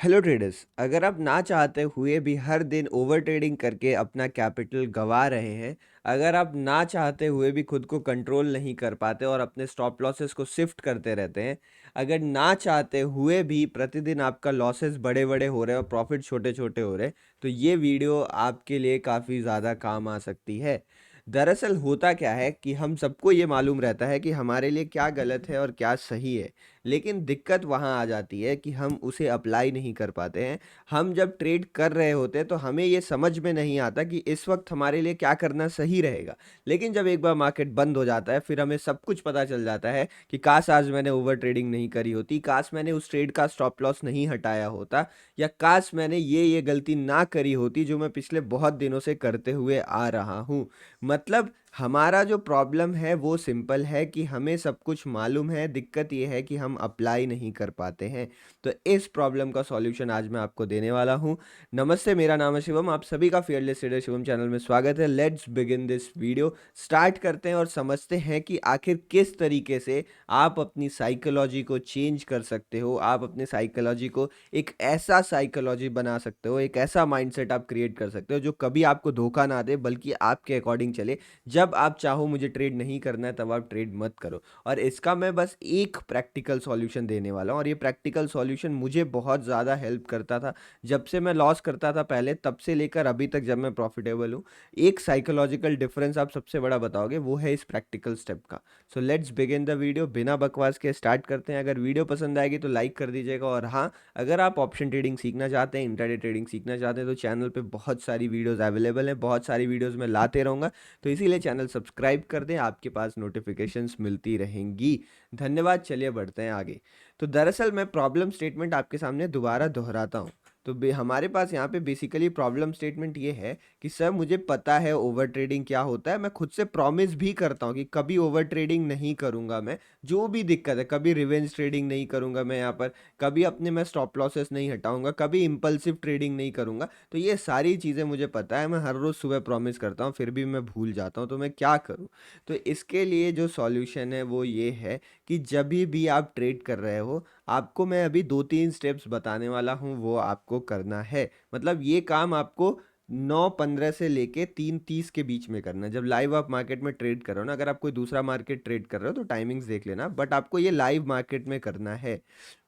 Hello traders, अगर आप ना चाहते हुए भी हर दिन ओवर ट्रेडिंग करके अपना कैपिटल गंवा रहे हैं, अगर आप ना चाहते हुए भी खुद को कंट्रोल नहीं कर पाते और अपने स्टॉप लॉसेस को शिफ्ट करते रहते हैं, अगर ना चाहते हुए भी प्रतिदिन आपका लॉसेस बड़े बड़े हो रहे हैं और प्रॉफिट छोटे छोटे हो रहे हैं, तो ये वीडियो आपके लिए काफ़ी ज़्यादा काम आ सकती है। दरअसल होता क्या है कि हम सबको ये मालूम रहता है कि हमारे लिए क्या गलत है और क्या सही है, लेकिन दिक्कत वहाँ आ जाती है कि हम उसे अप्लाई नहीं कर पाते हैं। हम जब ट्रेड कर रहे होते हैं तो हमें ये समझ में नहीं आता कि इस वक्त हमारे लिए क्या करना सही रहेगा। लेकिन जब एक बार मार्केट बंद हो जाता है फिर हमें सब कुछ पता चल जाता है कि काश आज मैंने ओवर ट्रेडिंग नहीं करी होती, काश मैंने उस ट्रेड का स्टॉप लॉस नहीं हटाया होता, या काश मैंने ये गलती ना करी होती जो मैं पिछले बहुत दिनों से करते हुए आ रहा हूँ। मतलब हमारा जो प्रॉब्लम है वो सिंपल है कि हमें सब कुछ मालूम है, दिक्कत ये है कि हम अप्लाई नहीं कर पाते हैं। तो इस प्रॉब्लम का सॉल्यूशन आज मैं आपको देने वाला हूँ। नमस्ते, मेरा नाम है शिवम, आप सभी का फियरलेस ट्रेडर शिवम चैनल में स्वागत है। Let's begin this video. Start करते हैं और समझते हैं कि आखिर किस तरीके से आप अपनी साइकोलॉजी को चेंज कर सकते हो, आप अपने साइकोलॉजी को एक ऐसा साइकोलॉजी बना सकते हो, एक ऐसा माइंडसेट आप क्रिएट कर सकते हो जो कभी आपको धोखा ना दे बल्कि आपके अकॉर्डिंग चले। जब आप चाहो मुझे ट्रेड नहीं करना है तब आप ट्रेड मत करो। और इसका मैं बस एक प्रैक्टिकल सॉल्यूशन देने वाला हूँ और ये प्रैक्टिकल सॉल्यूशन मुझे बहुत ज़्यादा हेल्प करता था। जब से मैं लॉस करता था पहले, तब से लेकर अभी तक जब मैं प्रॉफिटेबल हूँ, एक साइकोलॉजिकल डिफरेंस आप सबसे बड़ा बताओगे वो है इस प्रैक्टिकल स्टेप का। So let's begin the video. बिना बकवास के स्टार्ट करते हैं। अगर वीडियो पसंद आएगी तो लाइक कर दीजिएगा, और हाँ, अगर आप ऑप्शन ट्रेडिंग सीखना चाहते हैं, इंट्राडे ट्रेडिंग सीखना चाहते हैं, तो चैनल पे बहुत सारी वीडियोस अवेलेबल हैं, बहुत सारी वीडियोस मैं लाते रहूँगा। तो इसीलिए चैनल सब्सक्राइब कर दें, आपके पास नोटिफिकेशंस मिलती रहेंगी। धन्यवाद। चलिए बढ़ते हैं आगे। तो दरअसल मैं प्रॉब्लम स्टेटमेंट आपके सामने दोबारा दोहराता हूँ। तो हमारे पास यहाँ पे बेसिकली प्रॉब्लम स्टेटमेंट ये है कि सर मुझे पता है ओवर ट्रेडिंग क्या होता है, मैं खुद से प्रॉमिस भी करता हूँ कि कभी ओवर ट्रेडिंग नहीं करूँगा मैं, जो भी दिक्कत है, कभी रिवेंज ट्रेडिंग नहीं करूँगा मैं यहाँ पर, कभी अपने मैं स्टॉप लॉसेस नहीं हटाऊंगा, कभी इम्पल्सिव ट्रेडिंग नहीं करूँगा। तो ये सारी चीज़ें मुझे पता है, मैं हर रोज़ सुबह प्रॉमिस करता हूँ, फिर भी मैं भूल जाता हूँ, तो मैं क्या करूँ? तो इसके लिए जो सॉल्यूशन है वो ये है कि जब भी आप ट्रेड कर रहे हो, आपको मैं अभी 2-3 स्टेप्स बताने वाला हूँ, वो आपको करना है। मतलब ये काम आपको 9:15 से लेके 3:30 के बीच में करना है। जब लाइव आप मार्केट में ट्रेड कर रहे हो ना, अगर आप कोई दूसरा मार्केट ट्रेड कर रहे हो तो टाइमिंग्स देख लेना, बट आपको ये लाइव मार्केट में करना है।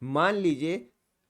मान लीजिए,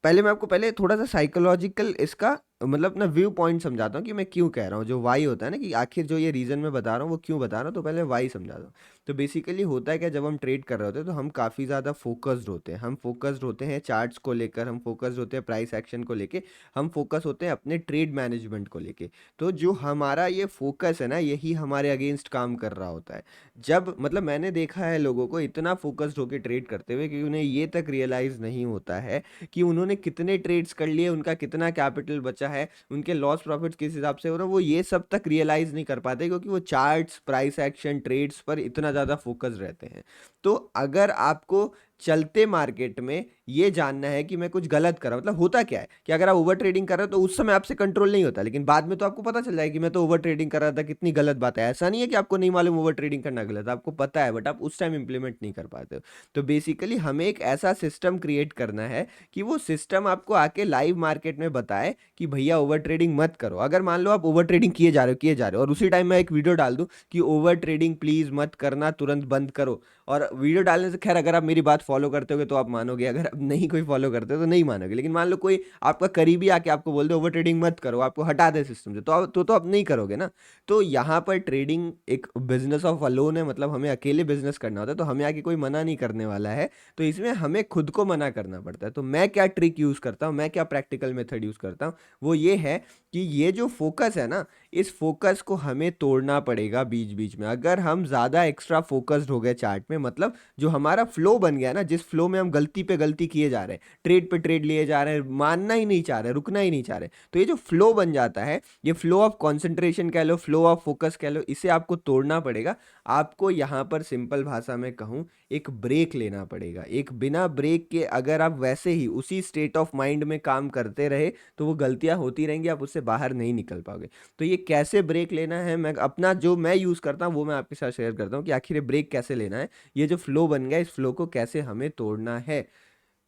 पहले मैं आपको पहले थोड़ा सा साइकोलॉजिकल इसका मतलब अपना व्यू पॉइंट समझाता हूँ कि मैं क्यों कह रहा हूँ। जो वाई होता है ना, कि आखिर जो ये रीज़न मैं बता रहा हूँ वो क्यों बता रहा हूँ, तो पहले वाई समझाता हूँ। तो बेसिकली होता है क्या, जब हम ट्रेड कर रहे होते हैं तो हम काफ़ी ज़्यादा फोकस्ड होते हैं। हम फोकस्ड होते हैं चार्ट्स को लेकर, हम फोकस्ड होते हैं प्राइस एक्शन को लेके, हम फोकस होते हैं अपने ट्रेड मैनेजमेंट को लेके। तो जो हमारा ये फोकस है ना, यही हमारे अगेंस्ट काम कर रहा होता है। जब मतलब मैंने देखा है लोगों को इतना फोकस्ड होकर ट्रेड करते हुए कि उन्हें ये तक रियलाइज़ नहीं होता है कि उन्होंने कितने ट्रेड्स कर लिए, उनका कितना कैपिटल बचा है, उनके लॉस प्रॉफिट्स किस हिसाब से हो रहा है, वो ये सब तक रियलाइज़ नहीं कर पाते क्योंकि वो चार्ट्स, प्राइस एक्शन, ट्रेड्स पर इतना ज़्यादा फोकस रहते हैं। तो अगर आपको चलते मार्केट में ये जानना है कि मैं कुछ गलत कर रहा हूं, मतलब होता क्या है कि अगर आप ओवर ट्रेडिंग कर रहे हो तो उस समय आपसे कंट्रोल नहीं होता, लेकिन बाद में तो आपको पता चल जाएगा कि मैं तो ओवर ट्रेडिंग कर रहा था, कितनी गलत बात है। ऐसा नहीं है कि आपको नहीं मालूम ओवर ट्रेडिंग करना गलत है, आपको पता है, बट आप उस टाइम इंप्लीमेंट नहीं कर पाते हो। तो बेसिकली हमें एक ऐसा सिस्टम क्रिएट करना है कि वो सिस्टम आपको आके लाइव मार्केट में बताए कि भैया ओवर ट्रेडिंग मत करो। अगर मान लो आप ओवर ट्रेडिंग किए जा रहे हो और उसी टाइम मैं एक वीडियो डाल दूं कि ओवर ट्रेडिंग प्लीज मत करना, तुरंत बंद करो, और वीडियो डालने से खैर अगर आप मेरी बात फॉलो करते होगे तो आप मानोगे, अगर आप नहीं कोई फॉलो करते हो तो नहीं मानोगे। लेकिन मान लो कोई आपका करीबी आके आपको बोल दे ओवर ट्रेडिंग मत करो, आपको हटा दे सिस्टम से, तो आप नहीं करोगे ना। तो यहाँ पर ट्रेडिंग एक बिजनेस ऑफ अलोन है, मतलब हमें अकेले बिजनेस करना होता है, तो हमें आके कोई मना नहीं करने वाला है। तो इसमें हमें खुद को मना करना पड़ता है। तो मैं क्या ट्रिक यूज़ करता हूँ, मैं क्या प्रैक्टिकल मेथड यूज़ करता हूँ, वो ये है कि ये जो फोकस है ना, इस फोकस को हमें तोड़ना पड़ेगा बीच बीच में। अगर हम ज़्यादा एक्स्ट्रा फोकस्ड हो गए चार्ट में, मतलब जो हमारा फ्लो बन गया ना, जिस फ्लो में हम गलती पे गलती किए जा रहे हैं, ट्रेड पे ट्रेड लिए जा रहे हैं, मानना ही नहीं चाह रहे, रुकना ही नहीं चाह रहे, तो ये जो फ्लो बन जाता है, ये फ्लो ऑफ कॉन्सेंट्रेशन कह लो, फ्लो ऑफ फोकस कह लो, इसे आपको तोड़ना पड़ेगा। आपको यहाँ पर सिंपल भाषा में कहूँ, एक ब्रेक लेना पड़ेगा। एक बिना ब्रेक के अगर आप वैसे ही उसी स्टेट ऑफ माइंड में काम करते रहे तो वो गलतियां होती रहेंगी, आप उससे बाहर नहीं निकल पाओगे। तो ये कैसे ब्रेक लेना है, मैं अपना जो मैं यूज़ करता हूँ वो मैं आपके साथ शेयर करता हूँ कि आखिर ये ब्रेक कैसे लेना है, ये जो फ्लो बन गया इस फ्लो को कैसे हमें तोड़ना है।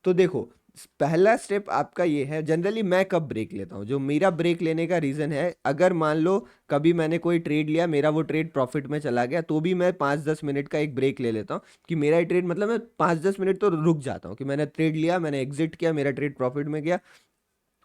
तो देखो, पहला स्टेप आपका ये है, जनरली मैं कब ब्रेक लेता हूँ, जो मेरा ब्रेक लेने का रीज़न है, अगर मान लो कभी मैंने कोई ट्रेड लिया, मेरा वो ट्रेड प्रॉफिट में चला गया, तो भी मैं 5-10 मिनट का एक ब्रेक ले लेता हूँ कि मेरा ये ट्रेड, मतलब मैं 5-10 मिनट तो रुक जाता हूँ कि मैंने ट्रेड लिया, मैंने एग्जिट किया, मेरा ट्रेड प्रॉफिट में गया,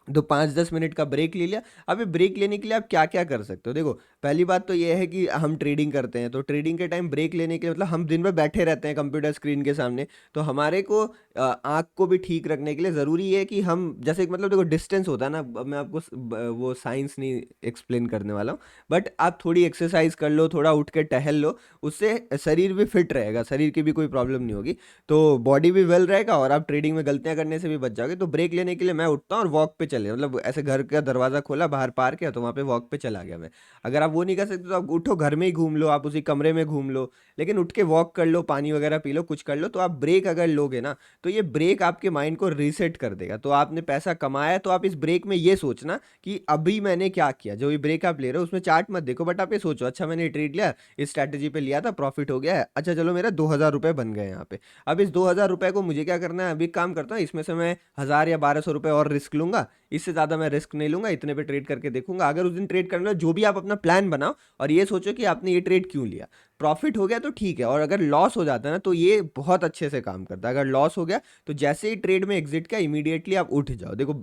तो 5-10 मिनट का ब्रेक ले लिया। अब ये ब्रेक लेने के लिए आप क्या क्या कर सकते हो, देखो पहली बात तो ये है कि हम ट्रेडिंग करते हैं, तो ट्रेडिंग के टाइम ब्रेक लेने के लिए, मतलब हम दिन भर बैठे रहते हैं कंप्यूटर स्क्रीन के सामने, तो हमारे को आँख को भी ठीक रखने के लिए ज़रूरी है कि हम जैसे कि, मतलब देखो डिस्टेंस होता है ना, अब मैं आपको वो साइंस नहीं एक्सप्लेन करने वाला हूँ, बट आप थोड़ी एक्सरसाइज कर लो, थोड़ा उठ के टहल लो, उससे शरीर भी फिट रहेगा, शरीर की भी कोई प्रॉब्लम नहीं होगी, तो बॉडी भी वेल रहेगा और आप ट्रेडिंग में गलतियां करने से भी बच जाओगे। तो ब्रेक लेने के लिए मैं उठता हूँ और वॉक पे चले, मतलब ऐसे घर का दरवाज़ा खोला, बाहर पार्क है, तो वहाँ पे वॉक पे चला गया मैं। अगर आप वो नहीं कर सकते तो आप उठो, घर में ही घूम लो, आप उसी कमरे में घूम लो, लेकिन उठ के वॉक कर लो, पानी वगैरह पी लो, कुछ कर लो, तो आप ब्रेक अगर लोगे ना, तो ये ब्रेक आपके माइंड को रीसेट कर देगा। तो आपने पैसा कमाया, तो आप इस ब्रेक में ये सोचना कि अभी मैंने क्या किया, जो ये ब्रेक आप ले रहे हो उसमें चार्ट मत देखो, बट आप ये सोचो, अच्छा मैंने ये ट्रेड लिया, इस स्ट्रैटेजी पे लिया था, प्रॉफिट हो गया है, अच्छा चलो मेरा 2,000 रुपये बन गए यहाँ पे। अब इस 2,000 रुपये को मुझे क्या करना है, अभी काम करता हूँ, इसमें से मैं 1,000 या 1,200 रुपये और रिस्क लूंगा, इससे ज़्यादा मैं रिस्क नहीं लूंगा, इतने पे ट्रेड करके देखूंगा। अगर उस दिन ट्रेड करना, जो भी आप अपना प्लान बनाओ और ये सोचो कि आपने ये ट्रेड क्यों लिया, प्रॉफिट हो गया तो ठीक है, और अगर लॉस हो जाता है ना, तो ये बहुत अच्छे से काम करता है। अगर लॉस हो गया तो जैसे ही ट्रेड में एग्जिट किया, इमीडिएटली आप उठ जाओ। देखो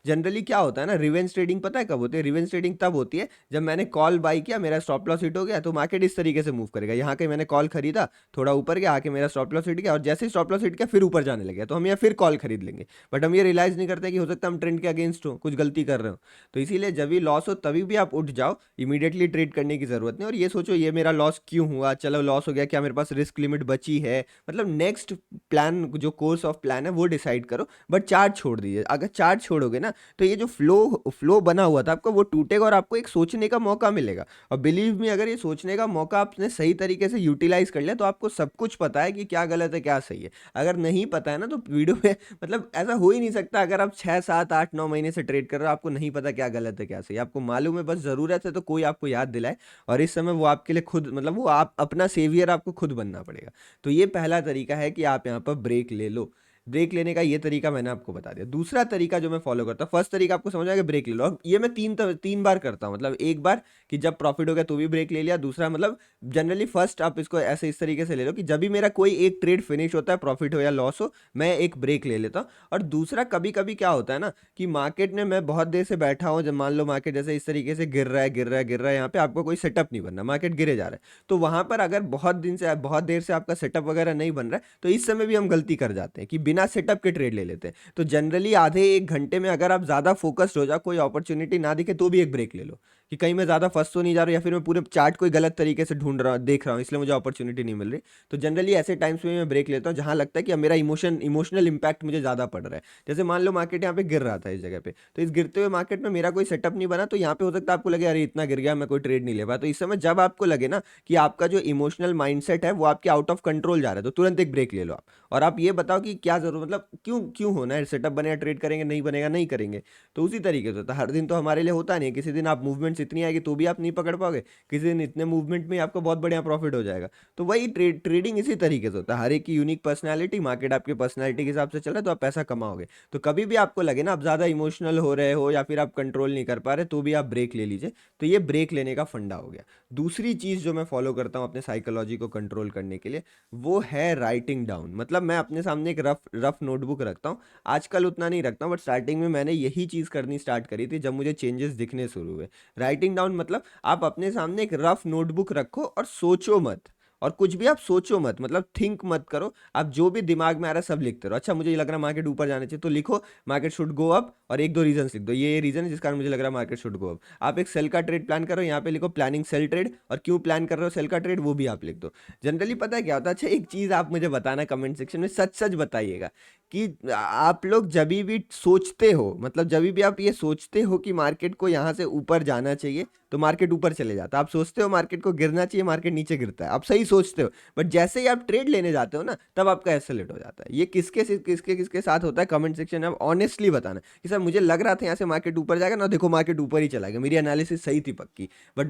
जनरली क्या होता है ना, रिवेंज ट्रेडिंग पता है कब होती है, रिवेंज ट्रेडिंग तब होती है जब मैंने कॉल बाई किया, मेरा स्टॉप लॉस हिट हो गया, तो मार्केट इस तरीके से मूव करेगा, यहाँ के मैंने कॉल खरीदा, थोड़ा ऊपर गया, आके मेरा स्टॉप लॉस हिट गया, और जैसे ही स्टॉप लॉस हिट गया फिर ऊपर जाने लगे, तो हम यहाँ फिर कॉल खरीद लेंगे। बट हम ये रियलाइज नहीं करते कि हो सकता है हम ट्रेंड के अगेंस्ट हो, कुछ गलती कर रहे हो। तो इसीलिए जब भी लॉस हो तभी भी आप उठ जाओ, इमीडिएटली ट्रेड करने की जरूरत नहीं, और ये सोचो ये मेरा लॉस क्यों हुआ, चलो लॉस हो गया, क्या मेरे पास रिस्क लिमिट बची है, मतलब नेक्स्ट प्लान, जो कोर्स ऑफ प्लान है वो डिसाइड करो, बट चार्ट छोड़ दीजिए। अगर चार्ट छोड़ोगे ना, तो ये जो फ्लो फ्लो बना हुआ था आपका, वो टूटेगा और आपको एक सोचने का मौका मिलेगा। और बिलीव मी, अगर ये सोचने का मौका आपने सही तरीके से यूटिलाइज कर लिया, तो आपको सब कुछ पता है कि क्या गलत है क्या सही है। अगर नहीं पता है ना, तो वीडियो में मतलब ऐसा हो ही नहीं सकता, अगर आप 6, 7, 8, 9 महीने से ट्रेड कर रहे हो, आपको नहीं पता क्या गलत है क्या सही है, आपको मालूम है, बस ज़रूरत है तो कोई आपको याद दिलाए, और इस समय वो आपके लिए खुद, मतलब वो आप अपना सेवियर आपको खुद बनना पड़ेगा। तो ये पहला तरीका है कि आप यहाँ पर ब्रेक ले लो। ब्रेक लेने का ये तरीका मैंने आपको बता दिया। दूसरा तरीका जो मैं फॉलो करता हूँ, फर्स्ट तरीका आपको समझ आएगा, ब्रेक ले लो। अब ये मैं तीन बार करता हूँ, मतलब एक बार कि जब प्रॉफिट हो गया तो भी ब्रेक ले लिया, दूसरा मतलब जनरली फर्स्ट आप इसको ऐसे इस तरीके से ले लो कि जब भी मेरा कोई एक ट्रेड फिनिश होता है, प्रॉफिट हो या लॉस हो, मैं एक ब्रेक ले लेता हूँ। और दूसरा, कभी कभी क्या होता है ना कि मार्केट में मैं बहुत देर से बैठा हूँ, जब मान लो मार्केट जैसे इस तरीके से गिर रहा है, गिर रहा है, गिर रहा है, यहाँ पे आपको कोई सेटअप नहीं बनना, मार्केट गिरे जा रहा है, तो वहां पर अगर बहुत देर से आपका सेटअप वगैरह नहीं बन रहा है, तो इस समय भी हम गलती कर जाते हैं कि बिना सेटअप के ट्रेड ले लेते हैं। तो जनरली आधे एक घंटे में अगर आप ज़्यादा फोकस्ड हो जाओ, कोई अपॉर्चुनिटी ना दिखे, तो भी एक ब्रेक ले लो कि कहीं मैं ज़्यादा फंस तो नहीं जा रहा, या फिर मैं पूरे चार्ट कोई गलत तरीके से ढूंढ रहा देख रहा हूँ, इसलिए मुझे अपॉर्चुनिटी नहीं मिल रही। तो जनरली ऐसे टाइम्स में मैं ब्रेक लेता हूँ जहाँ लगता है कि अब मेरा इमोशनल इंपैक्ट मुझे ज़्यादा पड़ रहा है। जैसे मान लो मार्केट यहाँ पे गिर रहा था इस जगह पे, तो इस गिरते हुए मार्केट में मेरा कोई सेटअप नहीं बना, तो यहाँ पे हो सकता है आपको लगे अरे इतना गिर गया, मैं कोई ट्रेड नहीं ले पाया। तो इस समय जब आपको लगे ना कि आपका जो इमोशनल माइंडसेट है वो आपके आउट ऑफ कंट्रोल जा रहा है, तो तुरंत एक ब्रेक ले लो आप, और आप ये बताओ कि क्या जरूर, मतलब क्यों क्यों होना है, सेटअप बनेगा ट्रेड करेंगे, नहीं बनेगा नहीं करेंगे। तो उसी तरीके से होता है, हर दिन तो हमारे लिए होता नहीं है, किसी दिन आप मूवमेंट्स इतनी आएगी तो भी आप नहीं पकड़ पाओगे, किसी दिन इतने मूवमेंट में आपको बहुत बढ़िया प्रॉफिट हो जाएगा। तो वही ट्रेडिंग इसी तरीके से होता है, हर एक की यूनिक पर्सनैलिटी, मार्केट आपकी पर्सनैलिटी के हिसाब से चल रहा है, तो आप पैसा कमाओगे। तो कभी भी आपको लगे ना आप ज़्यादा इमोशनल हो रहे हो या फिर आप कंट्रोल नहीं कर पा रहे, तो भी आप ब्रेक ले लीजिए। तो ये ब्रेक लेने का फंडा हो गया। दूसरी चीज़ जो मैं फॉलो करता हूँ अपने साइकोलॉजी को कंट्रोल करने के लिए, वो है राइटिंग डाउन। मतलब मैं अपने सामने एक रफ रफ नोटबुक रखता हूँ। आजकल उतना नहीं रखता हूँ, बट स्टार्टिंग में मैंने यही चीज़ करनी स्टार्ट करी थी जब मुझे चेंजेस दिखने शुरू हुए। राइटिंग डाउन मतलब आप अपने सामने एक रफ नोटबुक रखो और सोचो मत, और कुछ भी आप सोचो मत, मतलब थिंक मत करो, आप जो भी दिमाग में आ रहा है सब लिखते रहो। अच्छा मुझे ये लग रहा है मार्केट ऊपर जाने चाहिए, तो लिखो मार्केट शुड गो अप, और एक दो रीजन लिख दो, ये रीजन है जिस कारण मुझे लग रहा है मार्केट शुड गो अप। आप एक सेल का ट्रेड प्लान करो, यहाँ पे लिखो प्लानिंग सेल ट्रेड, और क्यों प्लान कर रहे हो सेल का ट्रेड वो भी आप लिख दो। जनरली पता है क्या होता है, अच्छा एक चीज़ आप मुझे बताना कमेंट सेक्शन में, सच सच बताइएगा कि आप लोग जब भी सोचते हो, मतलब जब भी आप ये सोचते हो कि मार्केट को यहाँ से ऊपर जाना चाहिए, तो मार्केट ऊपर चले जाता है। आप सोचते हो मार्केट को गिरना चाहिए, मार्केट नीचे गिरता है। आप सही सोचते हो, बट जैसे ही आप ट्रेड लेने जाते हो ना, तब आपका एस्केलेट हो जाता है। ये किसके साथ होता है, कमेंट सेक्शन में आप ऑनेस्टली बताना कि सर मुझे लग रहा था यहाँ से मार्केट ऊपर जाएगा ना, देखो मार्केट ऊपर ही चला गया, मेरी एनालिसिस सही थी पक्की, बट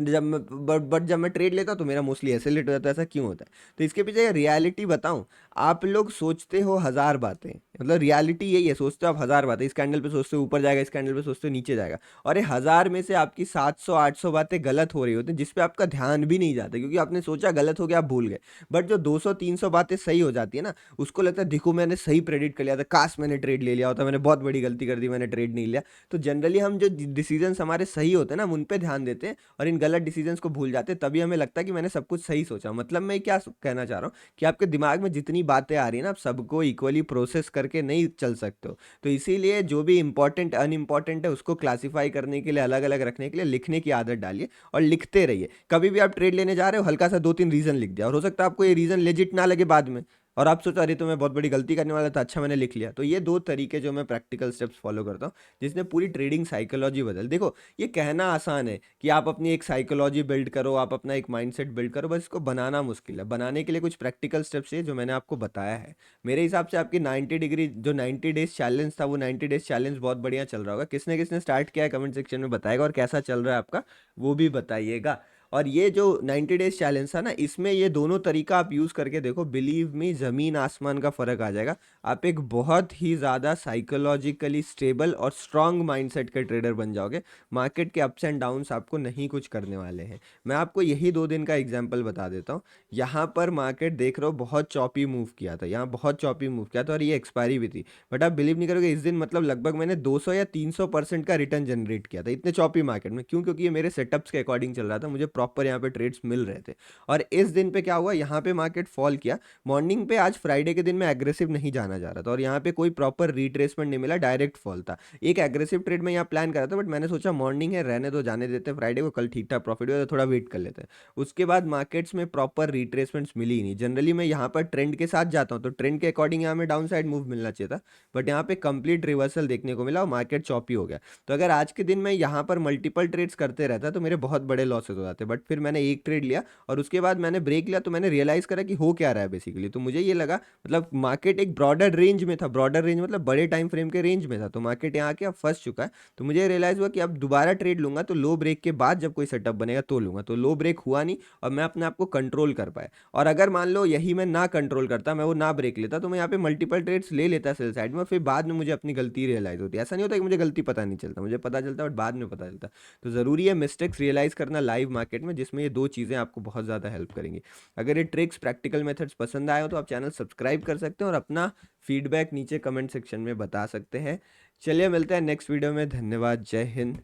जब मैं ट्रेड लेता हूँ तो मेरा मोस्टली एस्केलेट हो जाता है। ऐसा क्यों होता है? तो इसके पीछे रियलिटी बताऊं, आप लोग सोचते हो हजार बातें, मतलब रियलिटी यही है, सोचते हो आप हजार बातें, इस कैंडल पे सोचते हो ऊपर जाएगा, इस कैंडल पे सोचते हो नीचे जाएगा, और ये हजार में से आपकी 700-800 बातें गलत हो रही होती हैं, जिसपे आपका ध्यान भी नहीं जाता, क्योंकि आपने सोचा गलत हो गया, आप भूल गए। बट जो 200-300 बातें सही हो जाती है ना, उसको लगता है देखो मैंने सही प्रेडिक्ट कर लिया था, काश मैंने ट्रेड ले लिया होता, मैंने बहुत बड़ी गलती कर दी, मैंने ट्रेड नहीं लिया। तो जनरली हम जो डिसीजन हमारे सही होते हैं ना, हम उन पे ध्यान देते हैं और इन गलत डिसीजंस को भूल जाते हैं, तभी हमें लगता है कि मैंने सब कुछ सही सोचा। मतलब मैं क्या कहना चाह रहा हूँ कि आपके दिमाग में जितनी बातें आ रही है ना, आप सबको इक्वली प्रोसेस करके नहीं चल सकते हो। तो इसीलिए जो भी इंपॉर्टेंट अनइम्पॉर्टेंट है उसको क्लासीफाई करने के लिए, अलग अलग रखने के लिए लिखने की आदत डालिए और लिखते रहिए। कभी भी आप ट्रेड लेने जा रहे हो, हल्का सा 2-3 रीजन लिख दिया, और हो सकता है आपको ये रीजन लेजिट ना लगे बाद में, और आप सोचो अरे तो मैं बहुत बड़ी गलती करने वाला था, अच्छा मैंने लिख लिया। तो ये 2 तरीके जो मैं प्रैक्टिकल स्टेप्स फॉलो करता हूँ, जिसने पूरी ट्रेडिंग साइकोलॉजी बदल। देखो ये कहना आसान है कि आप अपनी एक साइकोलॉजी बिल्ड करो, आप अपना एक माइंडसेट बिल्ड करो, बस इसको बनाना मुश्किल है। बनाने के लिए कुछ प्रैक्टिकल स्टेप्स है जो मैंने आपको बताया है। मेरे हिसाब से आपकी 90 डिग्री जो 90 डेज चैलेंज था, वो 90 डेज चैलेंज बहुत बढ़िया चल रहा होगा। किसने किसने स्टार्ट किया है कमेंट सेक्शन में बताएगा, और कैसा चल रहा है आपका वो भी बताइएगा। और ये जो 90 डेज चैलेंज था ना, इसमें ये दोनों तरीका आप यूज़ करके देखो, बिलीव मी ज़मीन आसमान का फ़र्क आ जाएगा। आप एक बहुत ही ज़्यादा साइकोलॉजिकली स्टेबल और स्ट्रांग माइंडसेट के ट्रेडर बन जाओगे। मार्केट के अप्स एंड डाउन्स आपको नहीं कुछ करने वाले हैं। मैं आपको यही 2 दिन का एग्जाम्पल बता देता हूँ। यहाँ पर मार्केट देख रहे हो बहुत चॉपी मूव किया था, यहाँ बहुत चॉपी मूव किया था, और ये एक्सपायरी भी थी। बट आप बिलीव नहीं करोगे, इस दिन मतलब लगभग मैंने 200 या 300% का रिटर्न जनरेट किया था इतने चॉपी मार्केट में। क्यों? क्योंकि ये मेरे सेटअप्स के अकॉर्डिंग चल रहा था, मुझे प्रॉपर यहाँ पे ट्रेड्स मिल रहे थे। और इस दिन पे क्या हुआ, यहाँ पे मार्केट फॉल किया मॉर्निंग पे। आज फ्राइडे के दिन में एग्रेसिव नहीं जाना जा रहा था, और यहाँ पे कोई प्रॉपर रिट्रेसमेंट नहीं मिला, डायरेक्ट फॉल था। एक एग्रेसिव ट्रेड में यहाँ प्लान करा था, बट मैंने सोचा मॉर्निंग है, रहने दो, जाने देते फ्राइडे को, कल ठीक ठाक प्रॉफिट हुआ तो थोड़ा वेट कर लेते हैं। उसके बाद मार्केट्स में प्रॉपर रिट्रेसमेंट्स मिली ही नहीं। जनरली मैं यहाँ पर ट्रेंड के साथ जाता हूँ, तो ट्रेंड के अकॉर्डिंग यहाँ में डाउन साइड मूव मिलना चाहिए था, बट यहाँ पे कंप्लीट रिवर्सल देखने को मिला और मार्केट चॉपी हो गया। तो अगर आज के दिन में यहाँ पर मल्टीपल ट्रेड्स करते रहता तो मेरे बहुत बड़े लॉसेस हो जाते, बट फिर मैंने एक ट्रेड लिया और उसके बाद मैंने ब्रेक लिया, तो मैंने रियलाइज़ करा कि हो क्या रहा है बेसिकली। तो मुझे ये लगा, मतलब मार्केट एक ब्रॉडर रेंज में था, ब्रॉडर रेंज मतलब बड़े टाइम फ्रेम के रेंज में था, तो मार्केट यहाँ आके अब फंस चुका है। तो मुझे रियलाइज़ हुआ कि अब दोबारा ट्रेड लूंगा तो लो ब्रेक के बाद जब कोई सेटअप बनेगा तो लूंगा। तो लो ब्रेक हुआ नहीं और मैं अपने आप को कंट्रोल कर पाया। और अगर मान लो यही मैं ना कंट्रोल करता, मैं वो ना ब्रेक लेता, तो मैं यहाँ पे मल्टीपल ट्रेड्स ले लेता सेल साइड में, और फिर बाद में मुझे अपनी गलती रियलाइज़ होती। ऐसा नहीं होता कि मुझे गलती पता नहीं चलता, मुझे पता चलता बट बाद में पता चलता। तो ज़रूरी है मिस्टेक्स रियलाइज़ करना लाइव मार्केट में, जिसमें ये 2 चीज़ें आपको बहुत ज़्यादा हेल्प करेंगी। अगर ये ट्रिक्स प्रैक्टिकल मेथड्स पसंद आए हो तो आप चैनल सब्सक्राइब कर सकते हैं और अपना फीडबैक नीचे कमेंट सेक्शन में बता सकते हैं। चलिए मिलते हैं नेक्स्ट वीडियो में। धन्यवाद। जय हिंद।